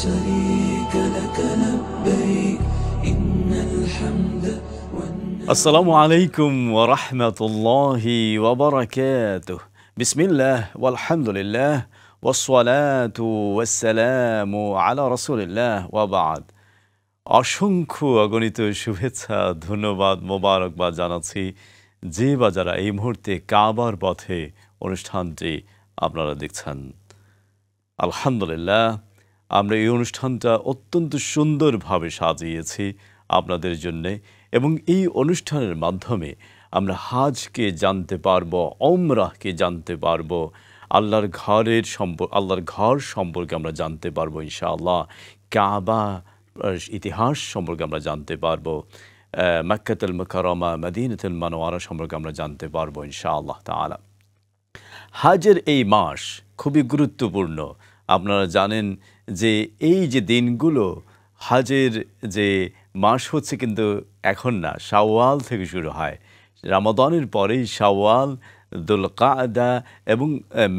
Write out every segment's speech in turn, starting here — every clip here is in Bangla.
شريك لك لبيك إن الحمد আসসালামু আলাইকুম ওয়া রাহমাতুল্লাহি ওয়া বারাকাতুহু বিসমিল্লাহ ওয়ালহামদুলিল্লাহ ওয়াসসালাতু ওয়াসসালামু আলা রাসূলিল্লাহ ওয়া বা'দ। অসংখ্য অগণিত শুভেচ্ছা, ধন্যবাদ, মোবারকবাদ জানাচ্ছি যে বা যারা এই মুহূর্তে কাবার পথে অনুষ্ঠানটি আপনারা দেখছেন। আলহামদুলিল্লাহ, আমরা এই অনুষ্ঠানটা অত্যন্ত সুন্দরভাবে সাজিয়েছি আপনাদের জন্যে, এবং এই অনুষ্ঠানের মাধ্যমে আমরা হাজকে জানতে পারবো, ওমরাহকে জানতে পারবো, আল্লাহর ঘর সম্পর্কে আমরা জানতে পারবো ইনশাআল্লাহ, কাবা ইতিহাস সম্পর্কে আমরা জানতে পারবো, মক্কাতুল মুকাররমা মদিনাতুল মুনাওয়ারা সম্পর্কে আমরা জানতে পারবো ইনশাআল্লাহ তাআলা। হাজের এই মাস খুবই গুরুত্বপূর্ণ। আপনারা জানেন যে এই যে দিনগুলো, হাজের যে মাস হচ্ছে কিন্তু এখন না, শাওয়াল থেকে শুরু হয়। রমাদানের পরেই শাওয়াল, দুলকাদা এবং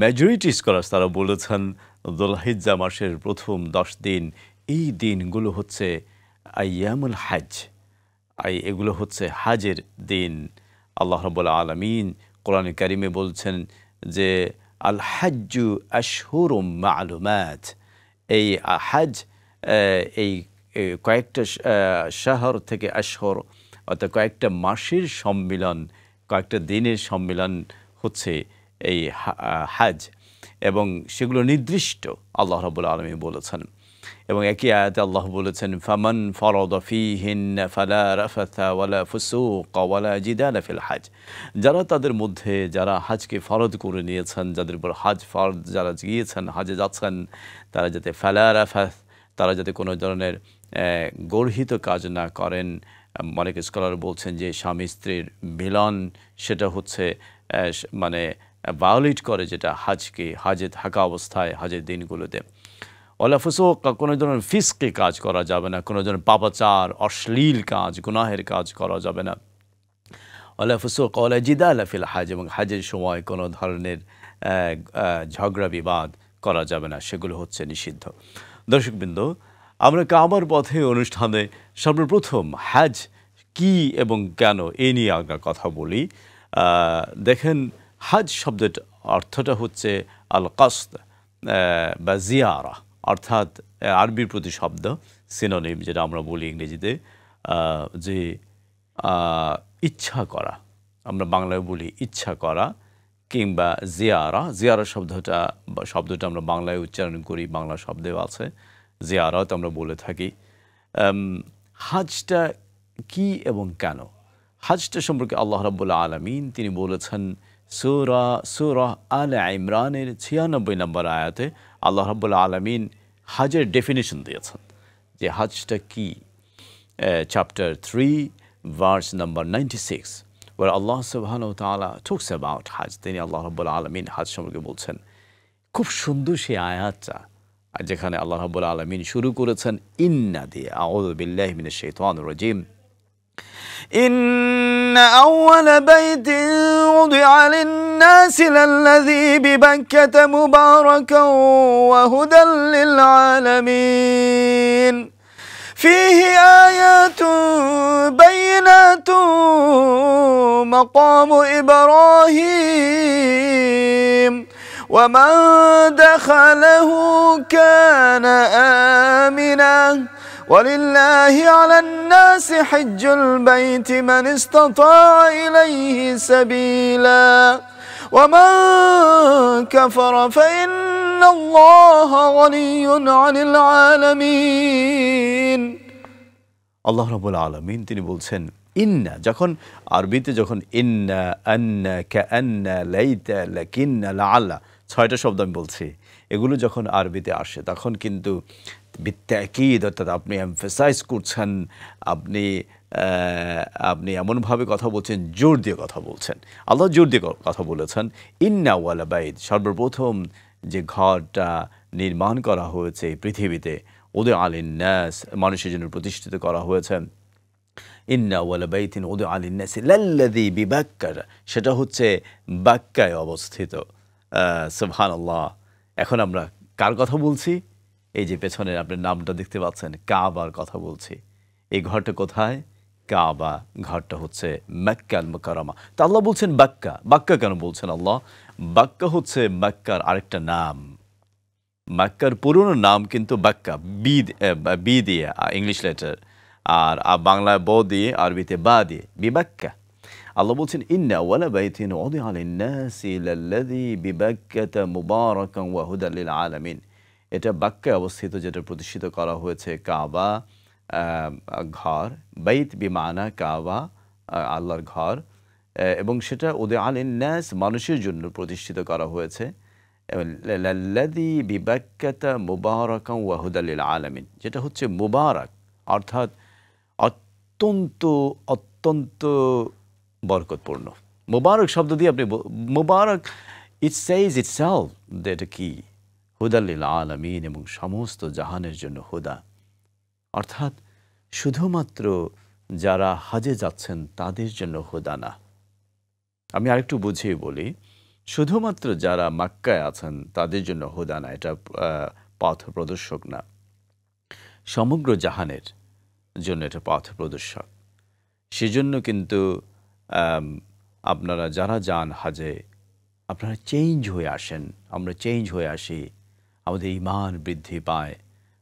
মেজরিটি স্কলার্স তারা বলেছেন দুলহিজ্জা মাসের প্রথম 10 দিন, এই দিনগুলো হচ্ছে আইয়ামুল হজ। এগুলো হচ্ছে হাজের দিন। আল্লাহ রাব্বুল আলামিন কোরআনে কারিমে বলছেন যে আল হাজ্জু আশহুরুম মা'লুমাত, এই হাজ এই কয়েকটা শাহর থেকে আশহর, অর্থাৎ কয়েকটা মাসের সম্মিলন, কয়েকটা দিনের সম্মিলন হচ্ছে এই হাজ, এবং সেগুলো নির্দিষ্ট আল্লাহ রাব্বুল আলামিন বলেছেন। এবং একই আয়াতে আল্লাহ বলেছেন ফামান ফারাদা ফীহিন্না ফালা রাফাথা ওয়ালা ফুসুকা ওয়ালা জিদালা ফিল হজ, যারা তাদের মধ্যে যারা হাজকে ফরজ করে নিয়েছেন, যাদের উপর হাজ ফরজ যারা গিয়েছেন, হাজে যাচ্ছেন, তারা যাতে ফালা রাফাথ, তারা যাতে কোনো ধরনের গর্হিত কাজ না করেন। অনেক স্কলার বলছেন যে স্বামী স্ত্রীর মিলন সেটা হচ্ছে মানে ভায়োলেট করে যেটা হাজকে, হাজে থাকা অবস্থায় হাজের দিনগুলোতে। ওয়ালা ফুসুক, কোনো ধরনের ফিসকে কাজ করা যাবে না, কোনো ধরনের পাপাচার, অশ্লীল কাজ, গুনাহের কাজ করা যাবে না। ওয়ালা ফুসুক ওয়ালা জিদালা ফিল হজ, এবং হাজের সময় কোনো ধরনের ঝগড়া বিবাদ করা যাবে না, সেগুলো হচ্ছে নিষিদ্ধ। দর্শকবৃন্দ, আমরা কাবার পথে অনুষ্ঠানে সর্বপ্রথম হজ কি এবং কেন এ নিয়ে আমরা কথা বলি। দেখেন, হজ শব্দের অর্থটা হচ্ছে আল কাসদ বা জিয়ারা, অর্থাৎ আরবির প্রতি শব্দ সিনোনিম, যেটা আমরা বলি ইংরেজিতে যে ইচ্ছা করা, আমরা বাংলায় বলি ইচ্ছা করা, কিংবা জিয়ারা। জিয়ারা শব্দটা আমরা বাংলায় উচ্চারণ করি, বাংলা শব্দেও আছে, জিয়ারত আমরা বলে থাকি। হাজটা কি এবং কেন? হাজটা সম্পর্কে আল্লাহ রাব্বুল আলামিন তিনি বলেছেন সূরা আলে ইমরানের 96 নম্বর আয়াতে আল্লাহ রাব্বুল আলামিন হাজের ডেফিনিশন দিয়েছেন যে হাজটা কি। Chapter 3 verse number 96, where Allah subhanahu wa ta'ala talks about Hajj, তিনি আল্লাহ রাব্বুল আলামিন হাজ সম্পর্কে বলছেন। খুব সুন্দর সেই আয়াতটা, যেখানে আল্লাহ রাব্বুল আলামিন শুরু করেছেন ইন্না দিয়ে, আউযু বিল্লাহি মিনাশ শাইতানির রাজীম। إن أول بيت وضع للناس للذي ببكة مباركا وهدى للعالمين فيه آيات بينات مقام إبراهيم ومن دخله كان آمنا ولله على الناس حج البيت من استطاع إليه سبيلا ومن كفر فإن الله غني عن العالمين। আল্লাহ রাব্বুল আলামিন তিনি বলছেন ইন্না, যখন আরবিতে যখন ইন্না, আন্না, কাআন্না, লাইতা, লাকিন্না, লাআল্লা, 6টা শব্দ আমি বলছি, এগুলো যখন আরবিতে আসে তখন কিন্তু বিত্তাকিদ, অর্থাৎ আপনি এমফেসাইজ করছেন, আপনি এমনভাবে কথা বলছেন, জোর দিয়ে কথা বলছেন। আল্লাহ জোর দিয়ে কথা বলেছেন ইন্না ওয়ালা বাইত, সর্বপ্রথম যে ঘরটা নির্মাণ করা হয়েছে এই পৃথিবীতে, উদিআ লিন-নাস, মানুষের জন্য প্রতিষ্ঠিত করা হয়েছে। ইন্না ওয়ালা বাইতিন উদিআ লিন-নাস লাল্লাযী বিবাক্কা, সেটা হচ্ছে বাক্কায় অবস্থিত। সুবহানাল্লাহ। এখন আমরা কার কথা বলছি? এই যে পেছনে আপনার নামটা দেখতে পাচ্ছেন, কাবার কথা বলছি। এই ঘরটা কোথায়? কাবা। ঘরটা হচ্ছে মক্কা আল মুকাররমা। তা আল্লাহ বলছেন বাক্কা। বাক্কা কেন বলছেন আল্লাহ? বাক্কা হচ্ছে মক্কার আরেকটা নাম। মক্কার পুরনো নাম কিন্তু বাক্কা, বি দিয়ে ইংলিশ লেটার, আর বাংলায় ব দিয়ে, আরবিতে বা দিয়ে, বিবাক্কা। আল্লাহ বলছেন ইন্না ওয়ালা বাইতিন উযিআ লিন-নাসি লাল্লাযী বিবাক্কাতা মুবারাকান ওয়া হুদাল লিল আলামিন। এটা বাক্কায় অবস্থিত, যেটা প্রতিষ্ঠিত করা হয়েছে, কাবা ঘর, বাইত বিমানা কাবা, আল্লাহর ঘর, এবং সেটা উযিআ লিন-নাস মানুষের জন্য প্রতিষ্ঠিত করা হয়েছে, লাল্লাযী বিবাক্কাতা মুবারাকান ওয়া হুদাল লিল আলামিন, যেটা হচ্ছে মুবারাক, অর্থাৎ অত্যন্ত অত্যন্ত বরকতপূর্ণ। মুবারক শব্দ দিয়ে আপনি মুবারক, ইট সেইজ ইটসেলফ দ্যাট কি হুদাল লিল আলামিন, এবং সমস্ত জাহানের জন্য হুদা, অর্থাৎ শুধুমাত্র যারা হজে যাচ্ছেন তাদের জন্য হুদা না। আমি আরেকটু বুঝিয়ে বলি, শুধুমাত্র যারা মক্কায় আছেন তাদের জন্য হুদা না, এটা পথ প্রদর্শক না, সমগ্র জাহানের জন্য এটা পথ প্রদর্শক। সেজন্য কিন্তু আপনারা যারা যান হাজে, আপনারা চেঞ্জ হয়ে আসেন, আমরা চেঞ্জ হয়ে আসি, আমাদের ঈমান বৃদ্ধি পায়।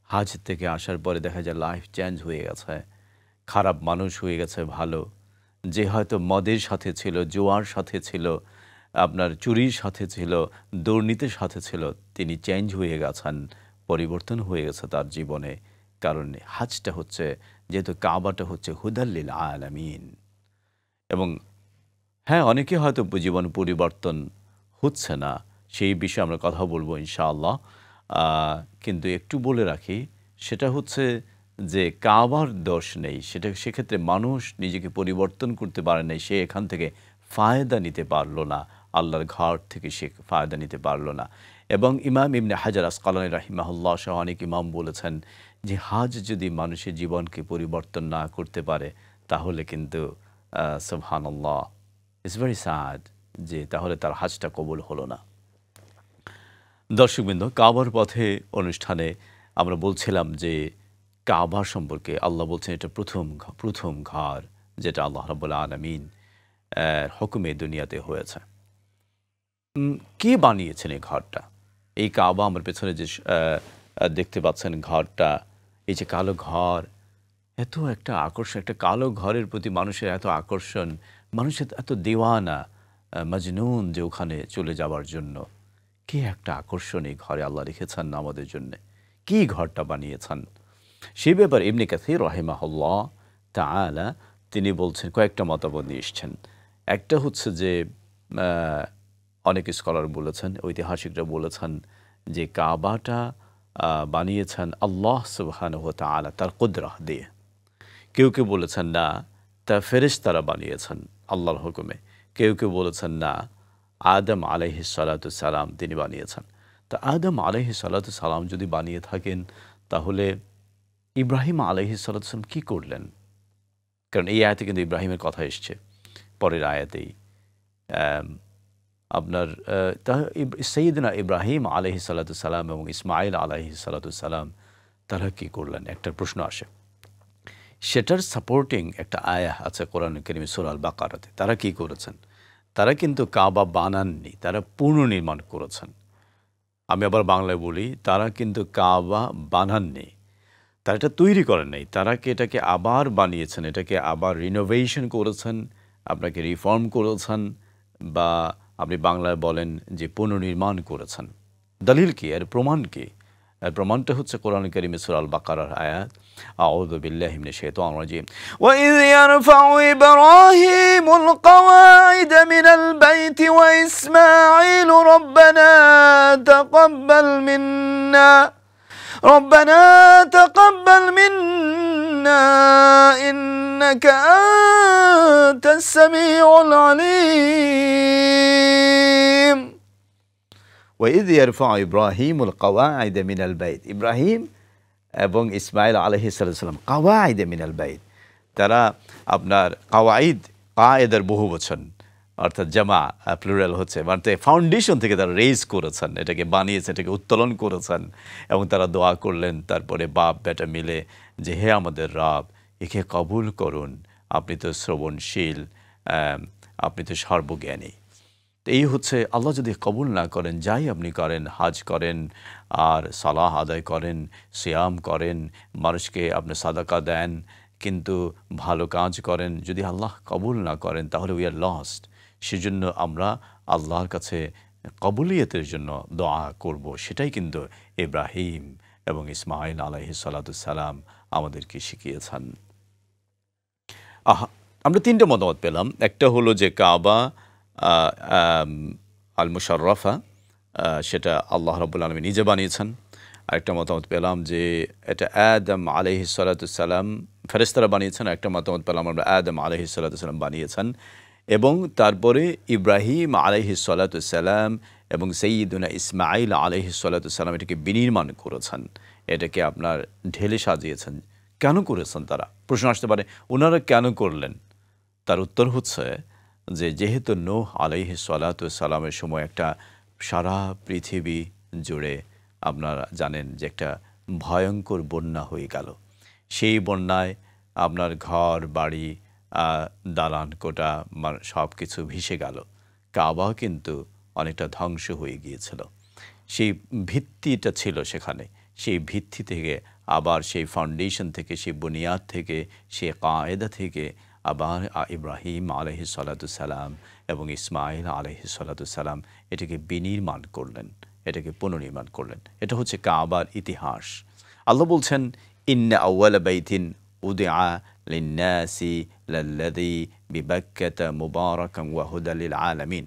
হাজ থেকে আসার পরে দেখা যায় লাইফ চেঞ্জ হয়ে গেছে, খারাপ মানুষ হয়ে গেছে ভালো। যে হয়তো মদের সাথে ছিল, জোয়ার সাথে ছিল, আপনার চুরির সাথে ছিল, দুর্নীতির সাথে ছিল, তিনি চেঞ্জ হয়ে গেছেন, পরিবর্তন হয়ে গেছে তার জীবনে। কারণ হাজটা হচ্ছে, যেহেতু কাবাটা হচ্ছে হুদাল লিল আলামিন। এবং হ্যাঁ, অনেকে হয়তো জীবন পরিবর্তন হচ্ছে না, সেই বিষয়ে আমরা কথা বলবো ইনশাআল্লাহ। কিন্তু একটু বলে রাখি, সেটা হচ্ছে যে কাবার দোষ নেই, সেক্ষেত্রে মানুষ নিজেকে পরিবর্তন করতে পারে নাই, সে এখান থেকে ফায়দা নিতে পারলো না, আল্লাহর ঘর থেকে সে ফায়দা নিতে পারলো না। এবং ইমাম ইবনে হাজার আসকালানী রাহিমাহুল্লাহ সহ অনেক ইমাম বলেছেন যে হাজ যদি মানুষের জীবনকে পরিবর্তন না করতে পারে, তাহলে কিন্তু সুবহানাল্লাহ, ইটস ভেরি স্যাড, যে তাহলে তার হাজটা কবুল হলো না। দর্শকবৃন্দ, কাবার পথে অনুষ্ঠানে আমরা বলছিলাম যে কাবা সম্পর্কে আল্লাহ বলছেন এটা প্রথম ঘর, যেটা আল্লাহ রাব্বুল আলামিন হুকুমে দুনিয়াতে হয়েছে। কে বানিয়েছেন এই ঘরটা? এই কাবা আমার পেছনে যে দেখতে পাচ্ছেন ঘরটা, এই যে কালো ঘর, এত একটা আকর্ষণ, একটা কালো ঘরের প্রতি মানুষের এত আকর্ষণ, মানুষের এত দেওয়ানা, মজনুন যে ওখানে চলে যাওয়ার জন্য। কি একটা আকর্ষণ এই ঘরে আল্লাহ রেখেছেন আমাদের জন্য, কি ঘরটা বানিয়েছেন সেই ব্যাপারে ইবনে কাসির রাহিমাহুল্লাহ তাআলা তিনি বলছেন, কয়েকটা মতামত নিয়ে এসেছেন। একটা হচ্ছে যে অনেক স্কলার বলেছেন, ঐতিহাসিকরা বলেছেন যে কাবাটা বানিয়েছেন আল্লাহ সুবহানাহু ওয়া তাআলা তার কুদরত দিয়ে। কেউ কেউ বলেছেন না, তা ফেরেশতারা বানিয়েছেন আল্লাহর হুকুমে। কেউ কেউ বলেছেন না, আদম আলাইহিস সালাতু সালাম তিনি বানিয়েছেন। তা আদম আলাইহিস সালাতু সালাম যদি বানিয়ে থাকেন, তাহলে ইব্রাহিম আলাইহিস সালাতু সালাম কী করলেন? কারণ এই আয়াতে কিন্তু ইব্রাহিমের কথা এসছে পরের আয়াতেই। আপনার সাইয়্যিদনা ইব্রাহিম আলাইহিস সালাতু সালাম এবং ইসমাঈল আলাইহিস সালাতু সালাম তারা কী করলেন? একটা প্রশ্ন আসে। সেটার সাপোর্টিং একটা আয়াহ আছে কোরআন কারীমে সূরা আল বাকারাতে। তারা কি করেছেন? তারা কিন্তু কাবা বানাননি, তারা পুনর্নির্মাণ করেছেন। আমি আবার বাংলায় বলি, তারা কিন্তু কাবা বানাননি, তারা এটা তৈরি করেন নাই, তারা এটাকে আবার বানিয়েছেন, এটাকে আবার রিনোভেশন করেছেন, আপনাকে রিফর্ম করেছেন, বা আপনি বাংলায় বলেন যে পুনর্নির্মাণ করেছেন। দলিল কি? এর প্রমাণ কি? প্রমাণটা হচ্ছে কোরআন কারীমে সূরা আল বাকারার আয়াত, আউযু বিল্লাহি মিনাশ শাইতানির রাজিম, ওয়া ইয ইয়ারফাউ ইব্রাহিমুল কওয়াইদ মিনাল বাইতি ওয়া ইসমাঈলু রাব্বানা তাকাব্বাল মিন্না ইন্নাকা আনতাস সামিউল আলীম। ওয়াইদ ইয়ারফাউ ইব্রাহিমুল কওয়াইদ মিনাল বাইত, ইব্রাহিম এবং ইসমাঈল আলাইহিস সালাম কওয়াইদ মিনাল বাইত, তারা আপনার কওয়াইদ, কায়েদার বহু বচন, অর্থাৎ জামা প্লুরাল হচ্ছে, মানে ফাউন্ডেশন থেকে তারা রেজ করেছেন, এটাকে বানিয়েছেন, এটাকে উত্তোলন করেছেন এবং তারা দোয়া করলেন তারপরে বাপ বেটা মিলে যে হে আমাদের রব, একে কবুল করুন, আপনি তো শ্রবণশীল, আপনি তো সর্বজ্ঞানী। তো এই হচ্ছে, আল্লাহ যদি কবুল না করেন, যাই আপনি করেন, হাজ করেন আর সালাহ আদায় করেন, সিয়াম করেন, মানুষকে আপনি সাদাকা দেন, কিন্তু ভালো কাজ করেন, যদি আল্লাহ কবুল না করেন তাহলে উই আর লস্ট। সেজন্য আমরা আল্লাহর কাছে কবুলিয়তের জন্য দোয়া করব। সেটাই কিন্তু ইব্রাহিম এবং ইসমাইল আলাইহিস সালাম আমাদেরকে শিখিয়েছেন। আমরা তিনটে মতামত পেলাম। একটা হলো যে কাবা আল মুশাররফা, সেটা আল্লাহ রাব্বুল আলামিন নিজে বানিয়েছেন। আরেকটা মতামত পেলাম যে এটা আদম আলাইহিস সালাম ফেরেশতারা বানিয়েছেন। একটা মতামত পেলাম আমরা আদম আলাইহিস সালাম বানিয়েছেন। এবং তারপরে ইব্রাহিম আলাইহিস সালাম এবং সাইয়্যিদুনা ইসমাঈল আলাইহিস সালাম এটাকে বিনির্মাণ করেছেন, এটাকে আপনার ঢেলে সাজিয়েছেন। কেন করেছেন তারা? প্রশ্ন আসতে পারে, ওনারা কেন করলেন? তার উত্তর হচ্ছে যে যেহেতু নূহ আলাইহিস সালামের সময় একটা সারা পৃথিবী জুড়ে আপনারা জানেন যে একটা ভয়ঙ্কর বন্যা হয়ে গেল। সেই বন্যায় আপনার ঘর বাড়ি, দালান কোটা সব কিছু ভেসে গেল। কাবা কিন্তু অনেকটা ধ্বংস হয়ে গিয়েছিল। সেই ভিত্তিটা ছিল সেখানে, সেই ভিত্তি থেকে আবার সেই ফাউন্ডেশন থেকে, সেই বুনিয়াদ থেকে, সেই কায়েদা থেকে আবার ইব্রাহিম আলাইহিস সালাম এবং ইসমাইল আলাইহিস সালাম এটাকে বিনির্মাণ করলেন, এটাকে পুনর্নির্মাণ করলেন। এটা হচ্ছে কাবার ইতিহাস। আল্লাহ বলছেন, ইন্না আউয়ালা বাইতিন উদিআ লিন্নাসি লাল্লাযী বিবাক্কাতা মুবারাকান ওয়া হুদাল লিল আলামিন।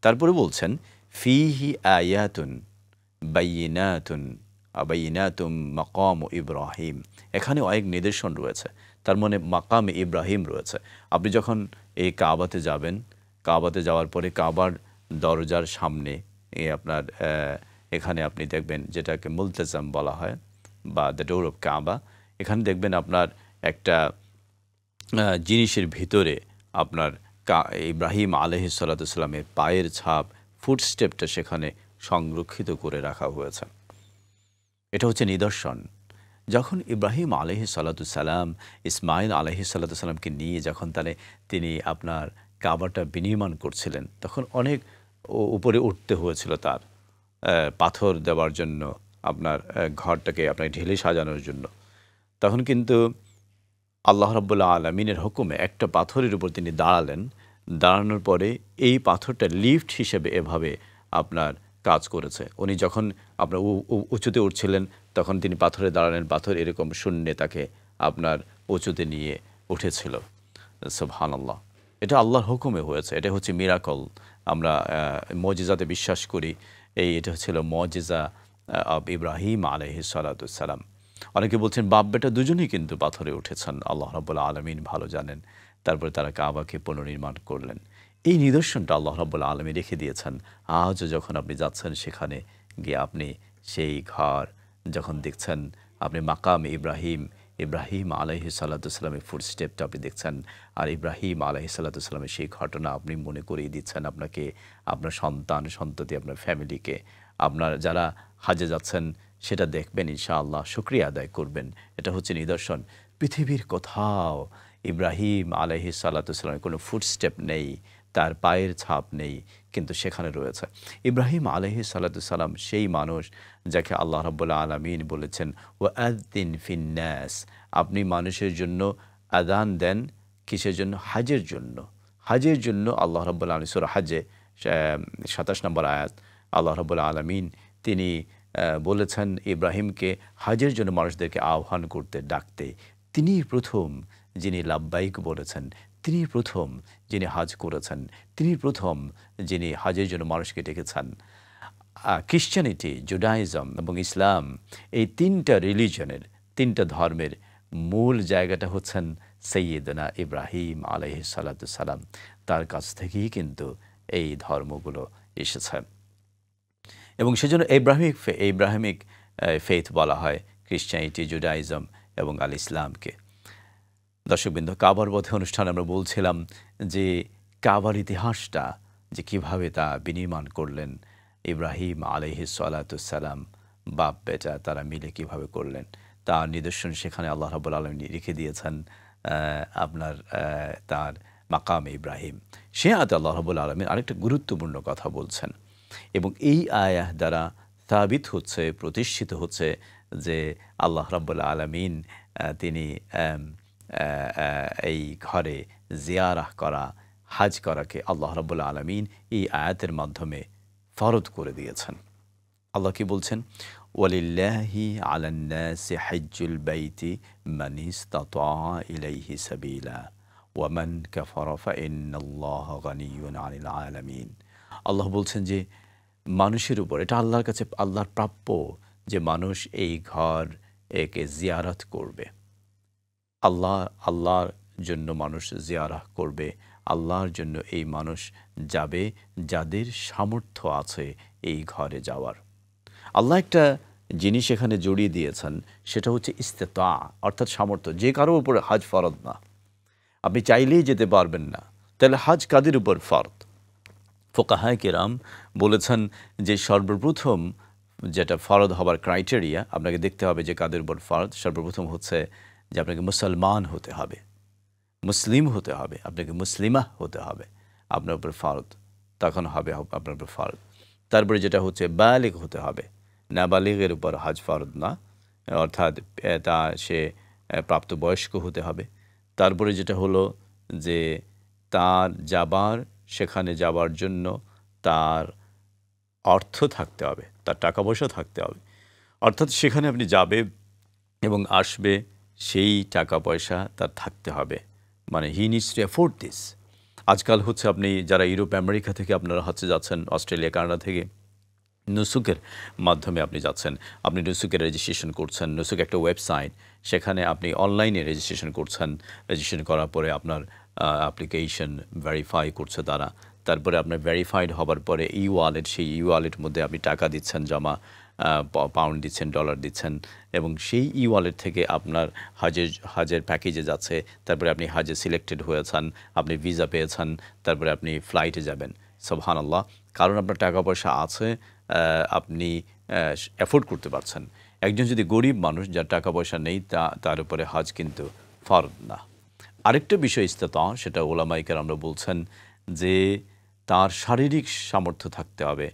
তারপরে বলছেন, ফীহি আয়াতুন বাইয়িনাতুম মাকাম ইব্রাহিম। এখানে অনেক নিদর্শন রয়েছে, তার মানে মাকাম ইব্রাহিম রয়েছে। আপনি যখন এই কাবাতে যাবেন, কাবাতে যাওয়ার পরে কাবার দরজার সামনে আপনার এখানে আপনি দেখবেন যেটাকে মুলতাজাম বলা হয় বা দ্য ডোর অফ কাবা। এখানে দেখবেন আপনার একটা জিনিসের ভিতরে আপনার ইব্রাহিম আলাইহিস সালামের পায়ের ছাপ, ফুটস্টেপটা সেখানে সংরক্ষিত করে রাখা হয়েছে। এটা হচ্ছে নিদর্শন। যখন ইব্রাহিম আলাইহিস সালাম ইসমাইল আলাইহিস সালামকে নিয়ে যখন তিনি আপনার কাবাটা বিনির্মাণ করছিলেন, তখন অনেক উপরে উঠতে হয়েছিল তার, পাথর দেওয়ার জন্য, আপনার ঘরটাকে আপনার ঢেলে সাজানোর জন্য। তখন কিন্তু আল্লাহ রাব্বুল আলামিনের হুকুমে একটা পাথরের উপর তিনি দাঁড়ালেন। দাঁড়ানোর পরে এই পাথরটা লিফট হিসেবে এভাবে আপনার কাজ করেছে। উনি যখন আপনার উঁচুতে উঠছিলেন তখন তিনি পাথরে দাঁড়ালেন, পাথর এরকম শূন্যে তাকে আপনার উঁচুতে নিয়ে উঠেছিল। সুবহানাল্লাহ, এটা আল্লাহর হুকুমে হয়েছে। এটা হচ্ছে মিরাকল। আমরা মুজিজাতে বিশ্বাস করি। এটা ছিল মুজিজা অব ইব্রাহিম আলাইহিস সালাম। অনেকে বলছেন বাপ বেটা দুজনেই কিন্তু পাথরে উঠেছেন, আল্লাহ রাব্বুল আলামিন ভালো জানেন। তারপরে তারা কাবাকে পুনর্নির্মাণ করলেন। এই নিদর্শনটা আল্লাহ রাব্বুল আলামিন রেখে দিয়েছেন। আজও যখন আপনি যাচ্ছেন সেখানে গিয়ে আপনি সেই ঘর যখন দেখছেন, আপনি মাকাম ইব্রাহিম আলাইহিস সালামের ফুটস্টেপটা আপনি দেখছেন, আর ইব্রাহিম আলাইহিস সালামের সেই ঘটনা আপনি মনে করিয়ে দিচ্ছেন আপনাকে, আপনার সন্তান সন্ততি, আপনার ফ্যামিলিকে। আপনার যারা হাজে যাচ্ছেন সেটা দেখবেন, ইনশাআল্লাহ শুকরিয়া আদায় করবেন। এটা হচ্ছে নিদর্শন। পৃথিবীর কোথাও ইব্রাহিম আলাইহিস সালামের কোনো ফুটস্টেপ নেই, তার পায়ের ছাপ নেই, কিন্তু সেখানে রয়েছে। ইব্রাহিম আলাইহিস সালাম সেই মানুষ যাকে আল্লাহ রাব্বুল আলামিন বলেছেন, ওয়া আযদিন ফিন্নাস, আপনি মানুষের জন্য আযান দেন। কিসের জন্য? হাজের জন্য। হাজের জন্য আল্লাহ রাব্বুল আলামিন সূরা হাজে ২৭ নম্বর আয়াত আল্লাহ রাব্বুল আলামিন তিনি বলেছেন ইব্রাহিমকে হাজের জন্য মানুষদেরকে আহ্বান করতে, ডাকতে। তিনি প্রথম যিনি লাব্বাইক বলেছেন, তিনি প্রথম যিনি হাজ করেছেন, তিনি প্রথম যিনি হাজের জন্য মানুষকে ডেকেছেন। খ্রিশ্চানিটি, জুডাইজম এবং ইসলাম, এই তিনটা রিলিজনের, তিনটা ধর্মের মূল জায়গাটা হচ্ছেন সাইয়্যিদনা ইব্রাহিম আলাইহিস সালাম। তার কাছ থেকেই কিন্তু এই ধর্মগুলো এসেছে এবং সেজন্য ইব্রাহিমিক ফেথ বলা হয় খ্রিশ্চানিটি, জুডাইজম এবং আল ইসলামকে। দর্শকবৃন্দ, কাবার পথে অনুষ্ঠানে আমরা বলছিলাম যে কাবার ইতিহাসটা যে কিভাবে তা বিনির্মাণ করলেন ইব্রাহিম আলাইহিস সালাতুসসালাম, বাপ বেটা তারা মিলে কিভাবে করলেন, তার নিদর্শন সেখানে আল্লাহ রাব্বুল আলামিন রেখে দিয়েছেন আপনার তার মাকামে ইব্রাহিম। সে আয়াতে আল্লাহ রাব্বুল আলামিন আরেকটা গুরুত্বপূর্ণ কথা বলছেন এবং এই আয়াত দ্বারা সাবিত হচ্ছে, প্রতিষ্ঠিত হচ্ছে যে আল্লাহ রাব্বুল আলামিন তিনি এই ঘরে জিয়ারাহ করা, হাজ করাকে আল্লাহ রাব্বুল আলামিন এই আয়াতের মাধ্যমে ফরজ করে দিয়েছেন। আল্লাহ কি বলছেন? ওয়ালিল্লাহি আলান নাসি হাজ্জুল বাইতি মান ইসতাতা ইলাইহি সাবিলা ওয়া মান কাফারা ফাইন্নাল্লাহা গানিয়্যুন আনিল আলামিন। আল্লাহ বলছেন যে মানুষের উপর এটা আল্লাহর কাছে আল্লাহর প্রাপ্য যে মানুষ এই ঘর একে জিয়ারত করবে। আল্লাহর জন্য মানুষ জিয়ারাহ করবে, আল্লাহর জন্য এই মানুষ যাবে যাদের সামর্থ্য আছে এই ঘরে যাওয়ার। আল্লাহ একটা জিনিস এখানে জড়িয়ে দিয়েছেন, সেটা হচ্ছে ইস্তেতা, অর্থাৎ সামর্থ্য। যে কারোর উপরে হাজ ফরজ না, আপনি চাইলেই যেতে পারবেন না। তাহলে হাজ কাদের উপর ফরজ? ফুকাহায়ে কেরাম বলেছেন যে সর্বপ্রথম যেটা ফরজ হবার ক্রাইটেরিয়া আপনাকে দেখতে হবে যে কাদের উপর ফরজ। সর্বপ্রথম হচ্ছে যে আপনাকে মুসলমান হতে হবে, মুসলিম হতে হবে, আপনাকে মুসলিমা হতে হবে, আপনার উপর ফরজ, তখন হবে আপনার উপর ফরজ। তারপরে যেটা হচ্ছে বালিগ হতে হবে, নাবালিগের উপর হাজ ফরজ না, অর্থাৎ তা সে প্রাপ্তবয়স্ক হতে হবে। তারপরে যেটা হলো যে তার সেখানে যাবার জন্য তার অর্থ থাকতে হবে, তার টাকা পয়সা থাকতে হবে, অর্থাৎ সেখানে আপনি যাবে এবং আসবে সেই টাকা পয়সা তার থাকতে হবে, মানে হি নিডস টু অ্যাফোর্ড দিস। আজকাল হচ্ছে আপনি যারা ইউরোপ আমেরিকা থেকে আপনারা হচ্ছে যাচ্ছেন, অস্ট্রেলিয়া কানাডা থেকে নুসুকের মাধ্যমে আপনি যাচ্ছেন, আপনি নুসুকের রেজিস্ট্রেশন করছেন। নুসুক একটা ওয়েবসাইট, সেখানে আপনি অনলাইনে রেজিস্ট্রেশন করছেন। রেজিস্ট্রেশন করার পরে আপনার অ্যাপ্লিকেশন ভেরিফাই করছে তারা। তারপরে আপনার ভেরিফাইড হবার পরে ই ওয়ালেট, সেই ই ওয়ালেট মধ্যে আপনি টাকা দিচ্ছেন, জমা পাউন্ড দিচ্ছেন, ডলার দিচ্ছেন, এবং সেই ই ওয়ালেট থেকে আপনার হাজের প্যাকেজে যাচ্ছে। তারপরে আপনি হাজে সিলেক্টেড হয়েছেন, আপনি ভিসা পেয়েছেন, তারপরে আপনি ফ্লাইটে যাবেন। সুবহানাল্লাহ, কারণ আপনার টাকা পয়সা আছে, আপনি অ্যাফোর্ড করতে পারছেন। একজন যদি গরিব মানুষ যার টাকা পয়সা নেই, তার উপরে হাজ কিন্তু ফরজ না। আরেকটা বিষয় ইস্তেতা, সেটা ওলামায়ে কেরামরা বলছেন যে তার শারীরিক সামর্থ্য থাকতে হবে,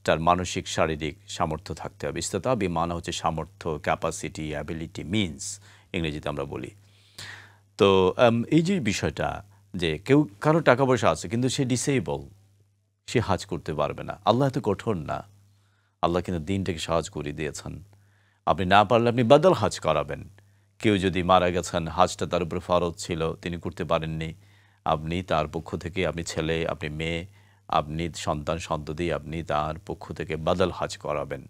তার মানসিক শারীরিক সামর্থ্য থাকতে হবে। ইস্তেতা বিমানা হচ্ছে সামর্থ্য, ক্যাপাসিটি, অ্যাবিলিটি, মিনস ইংরেজিতে আমরা বলি। তো এই যে বিষয়টা যে কারো টাকা পয়সা আছে কিন্তু সে ডিসেবল, সে হাজ করতে পারবে না। আল্লাহ এত কঠোর না, আল্লাহ কিন্তু দিনটাকে সহজ করে দিয়েছেন। আপনি না পারলে আপনি বদল হাজ করাবেন। কেউ যদি মারা গেছেন, হাজটা তার উপরে ফরজ ছিল, তিনি করতে পারেননি, আপনি তার পক্ষ থেকে, আপনি ছেলে, আপনি মেয়ে, আপনি সন্তান সন্ততি, আপনি তার পক্ষ থেকে বদল হাজ করাবেন।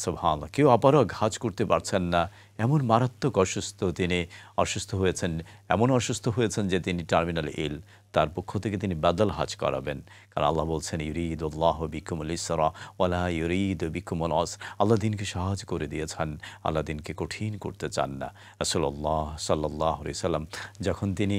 সুবহানাল্লাহ, কেউ আবারও হাজ করতে পারছেন না, এমন মারাত্মক অসুস্থ, তিনি অসুস্থ হয়েছেন, এমন অসুস্থ হয়েছেন যে তিনি টার্মিনাল ইল, তার পক্ষ থেকে তিনি বদল হাজ করাবেন। কারণ আল্লাহ বলছেন ইউরিদুল্লাহু বিকুমুল ইসরা ওয়ালা ইউরিদু বিকুমুল উসর। আল্লাহ দিনকে সহজ করে দিয়েছেন, আল্লাহ দিনকে কঠিন করতে চান না। রাসূলুল্লাহ সাল্লাল্লাহু আলাইহি সাল্লাম যখন তিনি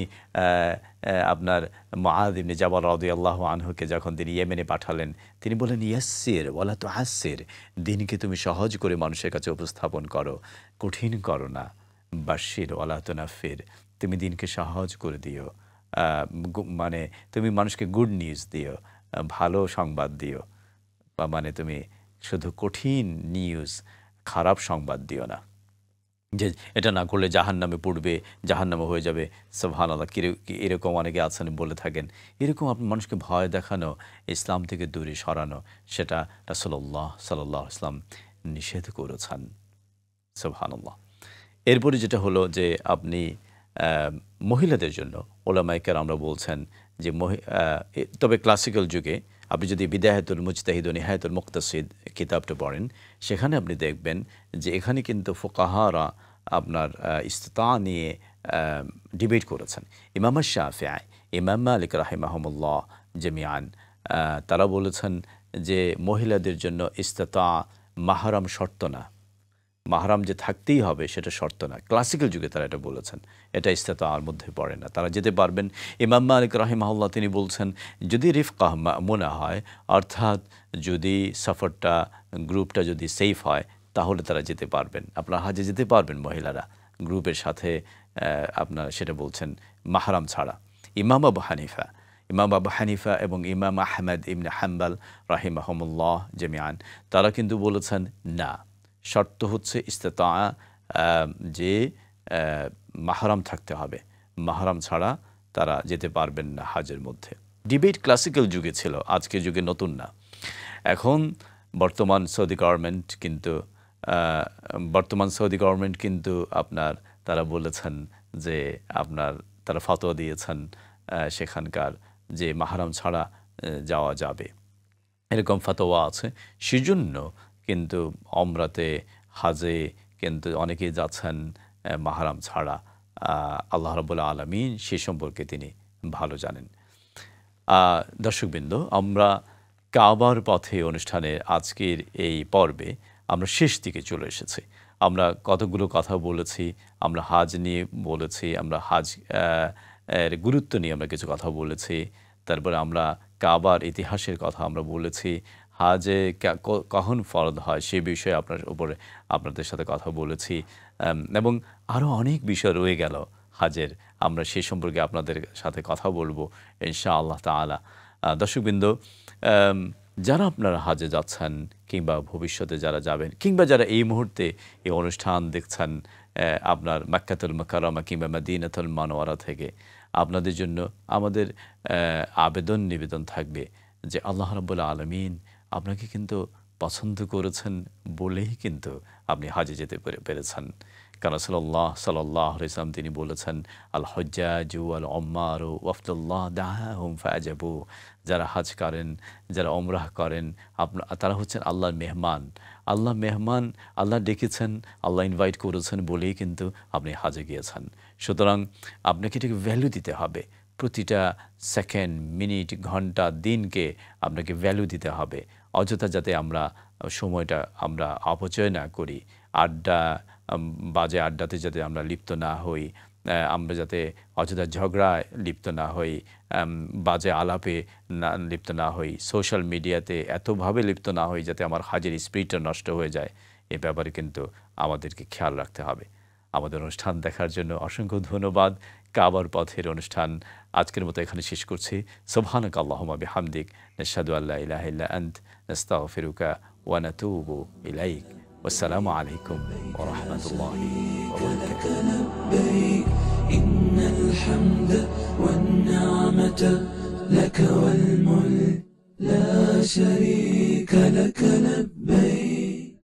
আপনার মুআয ইবনে জাবাল রাদিয়াল্লাহু আনহুকে যখন তিনি ইয়েমেনে পাঠালেন, তিনি বলেন ইয়াসসির ওয়ালা তুআসসির, দিনকে তুমি সহজ করে মানুষের কাছে উপস্থাপন করো, কঠিন করো না। বাশির ওয়ালা তুনাফির, তুমি দিনকে সহজ করে দিও, মানে তুমি মানুষকে গুড নিউজ দিও, ভালো সংবাদ দিও, বা মানে তুমি শুধু কঠিন নিউজ, খারাপ সংবাদ দিও না যে এটা না করলে জাহান্নামে পড়বে, জাহান্নামে হয়ে যাবে। সুবহানাল্লাহ, এরকম অনেকে আছেন বলে থাকেন। এরকম আপনি মানুষকে ভয় দেখানো, ইসলাম থেকে দূরে সরানো, সেটা রাসূলুল্লাহ সাল্লাল্লাহু আলাইহি ওয়াসাল্লাম নিষেধ করেছেন। সুবহানাল্লাহ। এরপরে যেটা হলো যে আপনি মহিলাদের জন্য ওলামায়ে কেরামরা বলছেন যে তবে ক্লাসিক্যাল যুগে আপনি যদি বিদায়াতুল মুজতাহিদ ও নিহায়াতুল মুক্তাসিদ কিতাবটা পড়েন, সেখানে আপনি দেখবেন যে এখানে কিন্তু ফুকাহারা আপনার ইস্তিতা নিয়ে ডিবেট করেছেন। ইমাম শাফিঈ, ইমাম মালিক রাহিমাহুমুল্লাহ জামিআন, তারা বলেছেন যে মহিলাদের জন্য ইস্তিতা মাহরাম শর্ত না, মাহরাম যে থাকতেই হবে সেটা শর্ত না। ক্লাসিক্যাল যুগে তারা এটা বলেছেন, এটা ইস্তেতাআর মধ্যে পড়ে না, তারা যেতে পারবেন। ইমাম মালিক রাহিমাহুল্লাহ তিনি বলছেন যদি রিফকাহ মা'মুনা হয়, অর্থাৎ যদি সফরটা গ্রুপটা যদি সেফ হয় তাহলে তারা যেতে পারবেন। আপনার হাজে যেতে পারবেন মহিলারা গ্রুপের সাথে, আপনার সেটা বলছেন মাহরাম ছাড়া। ইমাম আবু হানিফা এবং ইমাম আহমেদ ইবনে হাম্বল রাহিমাহুমুল্লাহ জামিআন তারা কিন্তু বলেছেন না, শর্ত হচ্ছে ইস্তেতা, যে মাহরাম থাকতে হবে, মাহরাম ছাড়া তারা যেতে পারবেন না হাজের মধ্যে। ডিবেট ক্লাসিক্যাল যুগে ছিল, আজকের যুগে নতুন না। এখন বর্তমান সৌদি গভর্নমেন্ট কিন্তু আপনার তারা বলেছেন যে আপনার তারা ফতোয়া দিয়েছেন সেখানকার যে মাহরাম ছাড়া যাওয়া যাবে, এরকম ফতোয়া আছে। সেজন্য কিন্তু ওমরাতে হাজে কিন্তু অনেকেই যাচ্ছেন মাহরাম ছাড়া। আল্লাহ রাব্বুল আলামিন সে সম্পর্কে তিনি ভালো জানেন। দর্শকবৃন্দ, আমরা কাবার পথে অনুষ্ঠানের আজকের এই পর্বে আমরা শেষ দিকে চলে এসেছি। আমরা কতগুলো কথা বলেছি, আমরা হাজ নিয়ে বলেছি, আমরা হাজ এর গুরুত্ব নিয়ে আমরা কিছু কথা বলেছি, তারপরে আমরা কাবার ইতিহাসের কথা আমরা বলেছি, হাজে কখন ফরজ হয় সে বিষয়ে আপনাদের সাথে কথা বলেছি, এবং আরও অনেক বিষয় রয়ে গেল হাজের, আমরা সে সম্পর্কে আপনাদের সাথে কথা বলবো ইনশাআল্লাহ তাআলা। দর্শকবৃন্দ, যারা আপনারা হাজে যাচ্ছেন কিংবা ভবিষ্যতে যারা যাবেন কিংবা যারা এই মুহূর্তে এই অনুষ্ঠান দেখছেন আপনার মক্কাতুল মুকাররমা কিংবা মদিনাতুল মুনাওয়ারা থেকে, আপনাদের জন্য আমাদের আবেদন নিবেদন থাকবে যে আল্লাহ রাব্বুল আলামিন আপনাকে কিন্তু পছন্দ করেছেন বলেই কিন্তু আপনি হাজে যেতে পেরেছেন। কারণ সাল্লাল্লাহু আলাইহি ওয়াসাল্লাম তিনি বলেছেন, আল হুজ্জাজু ওয়াল উম্মারু ওয়াফদুল্লাহ দাআহুম ফাআজাবু, যারা হাজ করেন, যারা ওমরাহ করেন, তারা হচ্ছেন আল্লাহর মেহমান। আল্লাহ ডেকেছেন, আল্লাহ ইনভাইট করেছেন বলেই কিন্তু আপনি হাজে গিয়েছেন। সুতরাং আপনাকে এটাকে ভ্যালু দিতে হবে। প্রতিটা সেকেন্ড, মিনিট, ঘন্টা, দিনকে আপনাকে ভ্যালু দিতে হবে। অযথা যাতে আমরা সময়টা আমরা অপচয় না করি, বাজে আড্ডাতে যাতে আমরা লিপ্ত না হই, আমরা যাতে অযথা ঝগড়ায় লিপ্ত না হই, বাজে আলাপে লিপ্ত না হই, সোশ্যাল মিডিয়াতে এতভাবে লিপ্ত না হই যাতে আমার হাজের স্পিরিটটা নষ্ট হয়ে যায়। এ ব্যাপারে কিন্তু আমাদেরকে খেয়াল রাখতে হবে। আমাদের অনুষ্ঠান দেখার জন্য অসংখ্য ধন্যবাদ। কাবার পথের অনুষ্ঠান আজকের মতো এখানে শেষ করছি। সুবহানাকা আল্লাহুম্মা বিহামদিক, নাশহাদু আল্লা ইলাহা ইল্লা আনত, নাস্তাগফিরুকা ওয়া নাতুবু ইলাইক। والسلام عليكم ورحمة الله وبركاته. لبيك إن الحمد والنعمة لك والملك لا شريك لك. لبيك